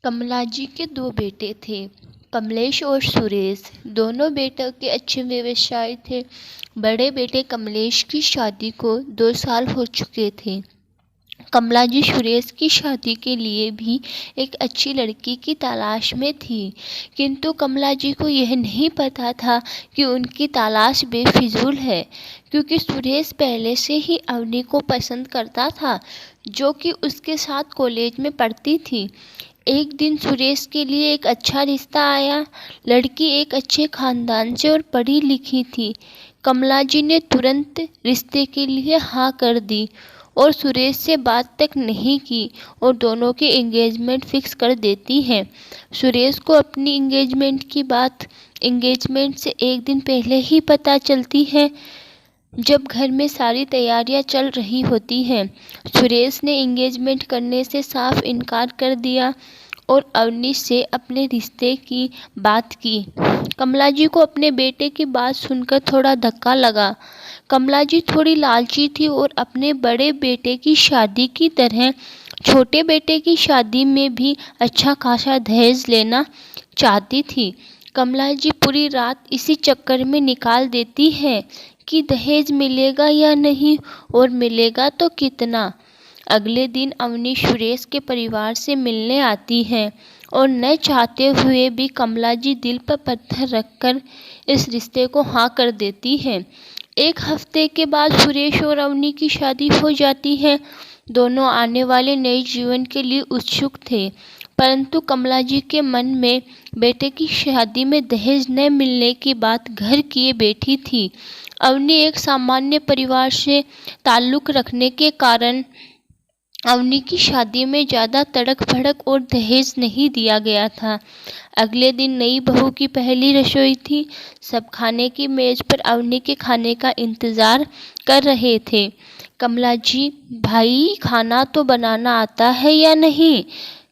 कमला जी के दो बेटे थे, कमलेश और सुरेश। दोनों बेटों के अच्छे व्यवसाय थे। बड़े बेटे कमलेश की शादी को 2 साल हो चुके थे। कमला जी सुरेश की शादी के लिए भी एक अच्छी लड़की की तलाश में थी, किंतु कमला जी को यह नहीं पता था कि उनकी तलाश बेफिजूल है, क्योंकि सुरेश पहले से ही अवनी को पसंद करता था, जो कि उसके साथ कॉलेज में पढ़ती थी। एक दिन सुरेश के लिए एक अच्छा रिश्ता आया। लड़की एक अच्छे खानदान से और पढ़ी लिखी थी। कमला जी ने तुरंत रिश्ते के लिए हाँ कर दी और सुरेश से बात तक नहीं की और दोनों की एंगेजमेंट फिक्स कर देती हैं। सुरेश को अपनी एंगेजमेंट की बात एंगेजमेंट से एक दिन पहले ही पता चलती है, जब घर में सारी तैयारियां चल रही होती हैं। सुरेश ने एंगेजमेंट करने से साफ इनकार कर दिया और अवनी से अपने रिश्ते की बात की। कमला जी को अपने बेटे की बात सुनकर थोड़ा धक्का लगा। कमला जी थोड़ी लालची थी और अपने बड़े बेटे की शादी की तरह छोटे बेटे की शादी में भी अच्छा खासा दहेज लेना चाहती थी। कमला जी पूरी रात इसी चक्कर में निकाल देती है कि दहेज मिलेगा या नहीं और मिलेगा तो कितना। अगले दिन अवनी सुरेश के परिवार से मिलने आती है और न चाहते हुए भी कमला जी दिल पर पत्थर रखकर इस रिश्ते को हाँ कर देती है। एक हफ्ते के बाद सुरेश और अवनी की शादी हो जाती है। दोनों आने वाले नए जीवन के लिए उत्सुक थे, परंतु कमला जी के मन में बेटे की शादी में दहेज न मिलने की बात घर किए बैठी थी। अवनी एक सामान्य परिवार से ताल्लुक रखने के कारण अवनी की शादी में ज़्यादा तड़क भड़क और दहेज नहीं दिया गया था। अगले दिन नई बहू की पहली रसोई थी। सब खाने की मेज पर अवनी के खाने का इंतज़ार कर रहे थे। कमला जी, भाई खाना तो बनाना आता है या नहीं?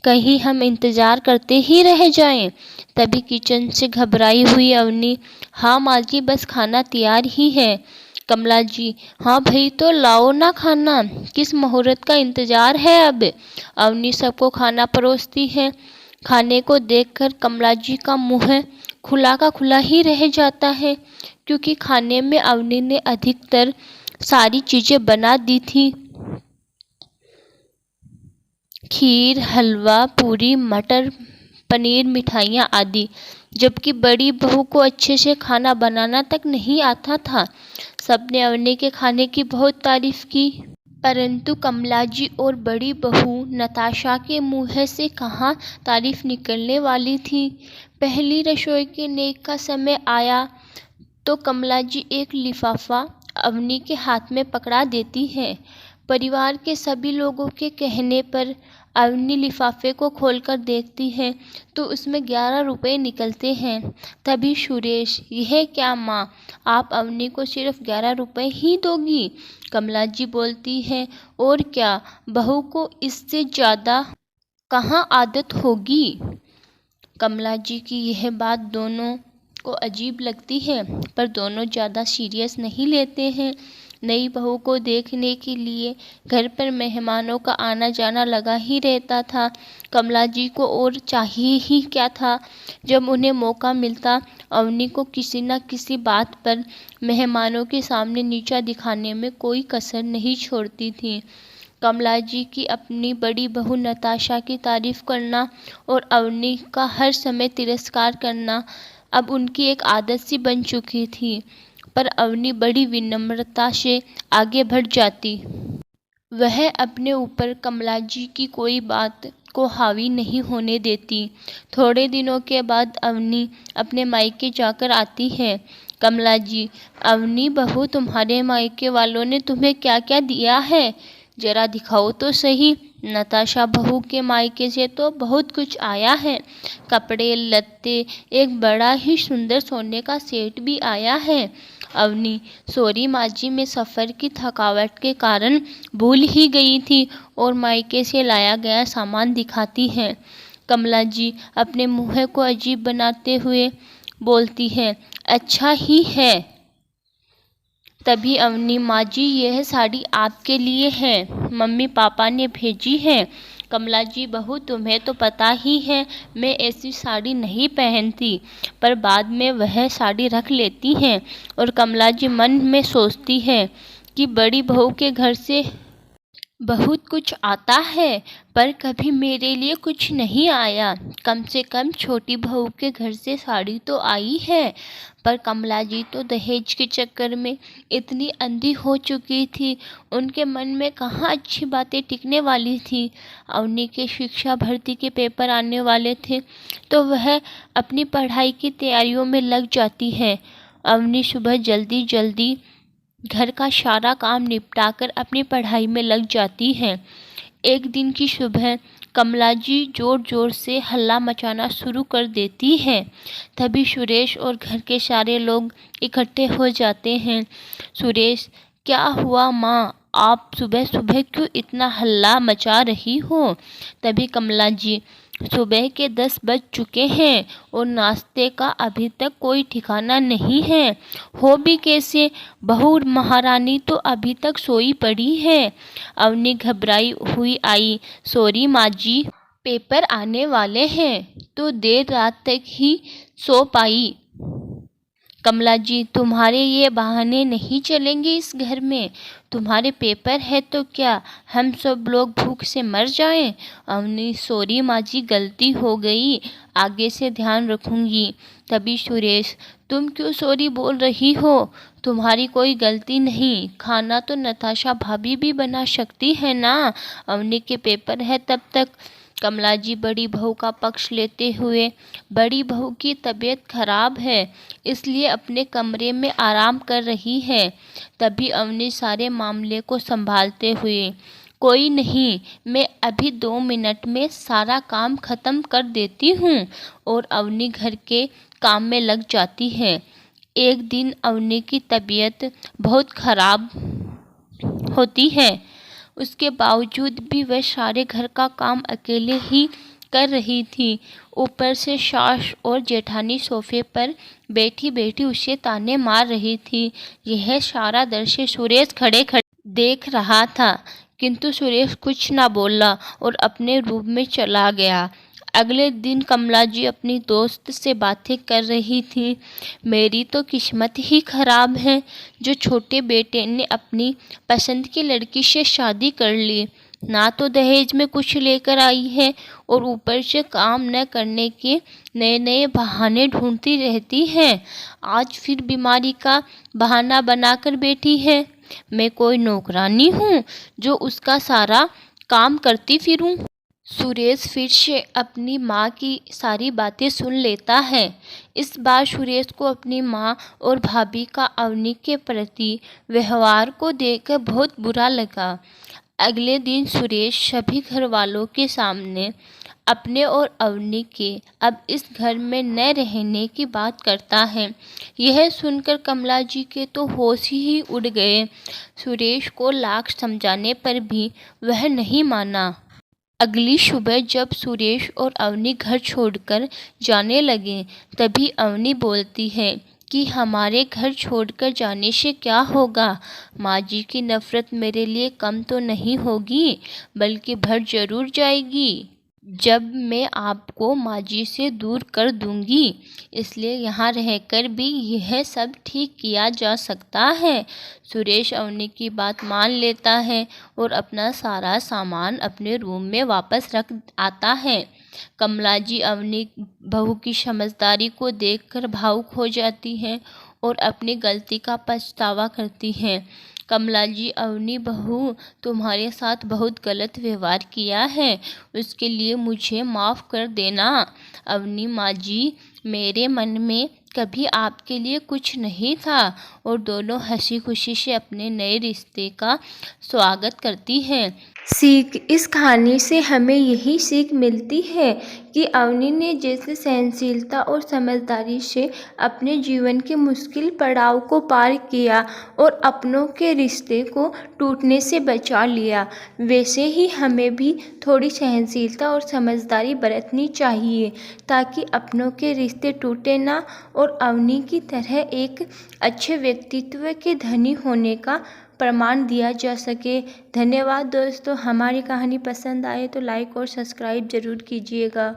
कहीं हम इंतज़ार करते ही रह जाएं। तभी किचन से घबराई हुई अवनी, हाँ माँ जी, बस खाना तैयार ही है। कमला जी, हाँ भाई तो लाओ ना खाना, किस मुहूर्त का इंतजार है अब? अवनी सबको खाना परोसती है। खाने को देखकर कमला जी का मुंह खुला का खुला ही रह जाता है, क्योंकि खाने में अवनी ने अधिकतर सारी चीजें बना दी थी। खीर, हलवा, पूरी, मटर पनीर, मिठाइयाँ आदि, जबकि बड़ी बहू को अच्छे से खाना बनाना तक नहीं आता था। सबने अवनी के खाने की बहुत तारीफ की, परंतु कमला जी और बड़ी बहू नताशा के मुंह से कहाँ तारीफ निकलने वाली थी। पहली रसोई के नेक का समय आया तो कमला जी एक लिफाफा अवनी के हाथ में पकड़ा देती है। परिवार के सभी लोगों के कहने पर अवनी लिफाफे को खोलकर देखती है तो उसमें 11 रुपए निकलते हैं। तभी सुरेश, यह क्या माँ, आप अवनी को सिर्फ 11 रुपए ही दोगी? कमला जी बोलती है, और क्या, बहू को इससे ज़्यादा कहाँ आदत होगी। कमला जी की यह बात दोनों को अजीब लगती है, पर दोनों ज़्यादा सीरियस नहीं लेते हैं। नई बहू को देखने के लिए घर पर मेहमानों का आना जाना लगा ही रहता था। कमला जी को और चाहिए ही क्या था। जब उन्हें मौका मिलता अवनी को किसी न किसी बात पर मेहमानों के सामने नीचा दिखाने में कोई कसर नहीं छोड़ती थी। कमला जी की अपनी बड़ी बहू नताशा की तारीफ करना और अवनी का हर समय तिरस्कार करना अब उनकी एक आदत सी बन चुकी थी। पर अवनी बड़ी विनम्रता से आगे बढ़ जाती। वह अपने ऊपर कमला जी की कोई बात को हावी नहीं होने देती। थोड़े दिनों के बाद अवनी अपने मायके जाकर आती है। कमला जी, अवनी बहू, तुम्हारे मायके वालों ने तुम्हें क्या क्या दिया है, जरा दिखाओ तो सही। नताशा बहू के मायके से तो बहुत कुछ आया है, कपड़े लत्ते, एक बड़ा ही सुंदर सोने का सेट भी आया है। अवनी, सॉरी माँ जी, मैं सफ़र की थकावट के कारण भूल ही गई थी और मायके से लाया गया सामान दिखाती है। कमला जी अपने मुँह को अजीब बनाते हुए बोलती है, अच्छा ही है। तभी अवनी, माँ जी, यह साड़ी आपके लिए है, मम्मी पापा ने भेजी है। कमला जी बहू, तुम्हें तो पता ही है मैं ऐसी साड़ी नहीं पहनती, पर बाद में वह साड़ी रख लेती हैं। और कमला जी मन में सोचती है कि बड़ी बहू के घर से बहुत कुछ आता है, पर कभी मेरे लिए कुछ नहीं आया। कम से कम छोटी बहू के घर से साड़ी तो आई है। पर कमला जी तो दहेज के चक्कर में इतनी अंधी हो चुकी थी, उनके मन में कहाँ अच्छी बातें टिकने वाली थी। अवनी के शिक्षा भर्ती के पेपर आने वाले थे, तो वह अपनी पढ़ाई की तैयारियों में लग जाती है। अवनी सुबह जल्दी जल्दी घर का सारा काम निपटाकर अपनी पढ़ाई में लग जाती हैं। एक दिन की सुबह कमला जी जोर जोर से हल्ला मचाना शुरू कर देती हैं। तभी सुरेश और घर के सारे लोग इकट्ठे हो जाते हैं। सुरेश, क्या हुआ माँ, आप सुबह सुबह क्यों इतना हल्ला मचा रही हो? तभी कमला जी, सुबह के 10 बज चुके हैं और नाश्ते का अभी तक कोई ठिकाना नहीं है। हो भी कैसे, बहू महारानी तो अभी तक सोई पड़ी है। अवनी घबराई हुई आई। सॉरी माँ जी, पेपर आने वाले हैं तो देर रात तक ही सो पाई। कमला जी, तुम्हारे ये बहाने नहीं चलेंगे इस घर में। तुम्हारे पेपर है तो क्या हम सब लोग भूख से मर जाएं? अवनी, सॉरी माँ जी, गलती हो गई, आगे से ध्यान रखूंगी। तभी सुरेश, तुम क्यों सॉरी बोल रही हो? तुम्हारी कोई गलती नहीं, खाना तो नताशा भाभी भी बना सकती है ना। अवनी के पेपर है तब तक। कमला जी बड़ी बहू का पक्ष लेते हुए, बड़ी बहू की तबीयत खराब है इसलिए अपने कमरे में आराम कर रही है। तभी अवनी सारे मामले को संभालते हुए, कोई नहीं, मैं अभी 2 मिनट में सारा काम खत्म कर देती हूँ। और अवनी घर के काम में लग जाती है। एक दिन अवनी की तबीयत बहुत खराब होती है, उसके बावजूद भी वह सारे घर का काम अकेले ही कर रही थी। ऊपर से सास और जेठानी सोफे पर बैठी बैठी उसे ताने मार रही थी। यह सारा दृश्य सुरेश खड़े खड़े देख रहा था, किंतु सुरेश कुछ ना बोला और अपने रूम में चला गया। अगले दिन कमला जी अपनी दोस्त से बातें कर रही थी। मेरी तो किस्मत ही खराब है जो छोटे बेटे ने अपनी पसंद की लड़की से शादी कर ली। ना तो दहेज में कुछ लेकर आई है और ऊपर से काम न करने के नए नए बहाने ढूंढती रहती है। आज फिर बीमारी का बहाना बनाकर बैठी है। मैं कोई नौकरानी हूँ जो उसका सारा काम करती फिरूं? सुरेश फिर से अपनी माँ की सारी बातें सुन लेता है। इस बार सुरेश को अपनी माँ और भाभी का अवनी के प्रति व्यवहार को देखकर बहुत बुरा लगा। अगले दिन सुरेश सभी घर वालों के सामने अपने और अवनी के अब इस घर में न रहने की बात करता है। यह सुनकर कमला जी के तो होश ही उड़ गए। सुरेश को लाख समझाने पर भी वह नहीं माना। अगली सुबह जब सुरेश और अवनी घर छोड़कर जाने लगे, तभी अवनी बोलती है कि हमारे घर छोड़कर जाने से क्या होगा? माँ जी की नफ़रत मेरे लिए कम तो नहीं होगी, बल्कि बढ़ जरूर जाएगी जब मैं आपको माँ जी से दूर कर दूंगी। इसलिए यहाँ रहकर भी यह सब ठीक किया जा सकता है। सुरेश अवनी की बात मान लेता है और अपना सारा सामान अपने रूम में वापस रख आता है। कमला जी अवनी बहू की समझदारी को देखकर भावुक हो जाती हैं और अपनी गलती का पछतावा करती हैं। कमला जी, अवनी बहू, तुम्हारे साथ बहुत गलत व्यवहार किया है, उसके लिए मुझे माफ़ कर देना। अवनी, माँ जी, मेरे मन में कभी आपके लिए कुछ नहीं था। और दोनों हंसी खुशी से अपने नए रिश्ते का स्वागत करती हैं। सीख, इस कहानी से हमें यही सीख मिलती है कि अवनी ने जैसे सहनशीलता और समझदारी से अपने जीवन के मुश्किल पड़ाव को पार किया और अपनों के रिश्ते को टूटने से बचा लिया, वैसे ही हमें भी थोड़ी सहनशीलता और समझदारी बरतनी चाहिए ताकि अपनों के रिश्ते टूटे ना और अवनी की तरह एक अच्छे व्यक्तित्व के धनी होने का प्रमाण दिया जा सके। धन्यवाद दोस्तों। हमारी कहानी पसंद आए तो लाइक और सब्सक्राइब ज़रूर कीजिएगा।